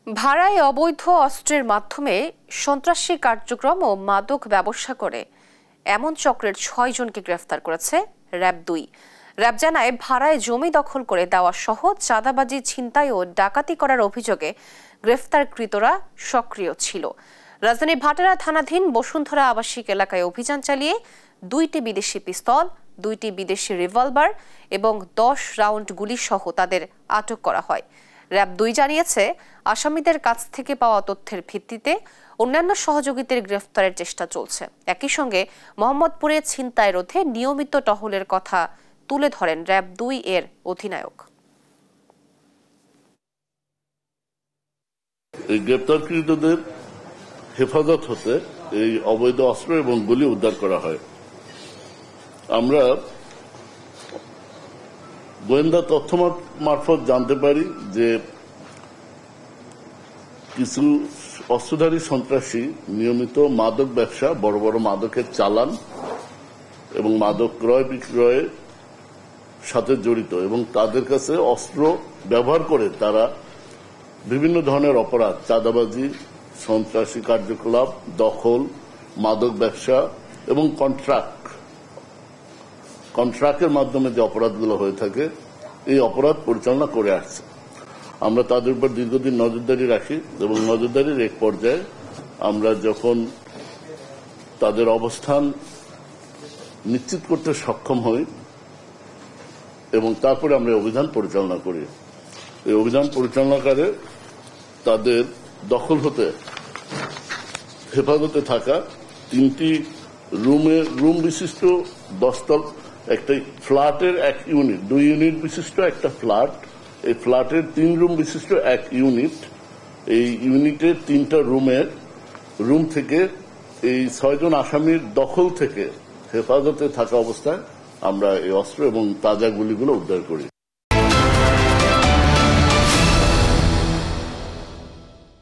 ভাড়ায় অবৈধ অস্ত্রের মাধ্যমে সন্ত্রাসী কার্যক্রম ও মাদক ব্যবসা করে এমন চক্রের ৬ জনকে গ্রেফতার করেছে র‍্যাব-২। র‍্যাব জানায়, ভাড়ায় জমি দখল করে দেওয়া সহ চাঁদাবাজি, ছিনতাই ও ডাকাতি করার অভিযোগে গ্রেফতারকৃতরা সক্রিয় ছিল। রাজধানীর ভাটারা থানাধীন বসুন্ধরা আবাসিক এলাকায় অভিযান চালিয়ে ২টি বিদেশি পিস্তল, ২টি বিদেশি রিভলভার এবং ১০ রাউন্ড গুলি সহ তাদের আটক করা হয়। র‍্যাব-২ জানিয়েছে, আসামিদের কাছ থেকে পাওয়া তথ্যের ভিত্তিতে অন্যান্য সহযোগীদের গ্রেফতারের চেষ্টা চলছে। একই সঙ্গে মোহাম্মদপুরে ছিনতাই রোধে নিয়মিত টহলের কথা তুলে ধরেন র‍্যাব-২ এর অধিনায়ক। এই গ্রেপ্তারকৃতদের হেফাজত হতে এই অবৈধ অস্ত্র এবং গুলি উদ্ধার করা হয়। আমরা গোয়েন্দা তথ্য মারফত জানতে পারি যে কিছু অস্ত্রধারী সন্ত্রাসী নিয়মিত মাদক ব্যবসা, বড় বড় মাদকের চালান এবং মাদক ক্রয় বিক্রয়ের সাথে জড়িত এবং তাদের কাছে অস্ত্র ব্যবহার করে তারা বিভিন্ন ধরনের অপরাধ, চাঁদাবাজি, সন্ত্রাসী কার্যকলাপ, দখল, মাদক ব্যবসা এবং কন্ট্রাক্টের মাধ্যমে যে অপরাধগুলো হয়ে থাকে, এই অপরাধ পরিচালনা করে আসছে। আমরা তাদের উপর দীর্ঘদিন নজরদারি রাখি এবং নজরদারির এক পর্যায়ে আমরা যখন তাদের অবস্থান নিশ্চিত করতে সক্ষম হই এবং তারপরে আমরা অভিযান পরিচালনা করি। এই অভিযান পরিচালনাকালে তাদের দখল হতে হেফাজতে থাকা 3টি রুম বিশিষ্ট 10 তল একটা ফ্ল্যাটের 1 ইউনিট, 2 ইউনিট বিশিষ্ট একটা ফ্ল্যাট, এই ফ্ল্যাটের 3 রুম বিশিষ্ট 1 ইউনিট, এই ইউনিটের 3টা রুম থেকে এই 6 জন আসামির দখল থেকে হেফাজতে থাকা অবস্থায় আমরা এই অস্ত্র এবং তাজা গুলিগুলো উদ্ধার করি।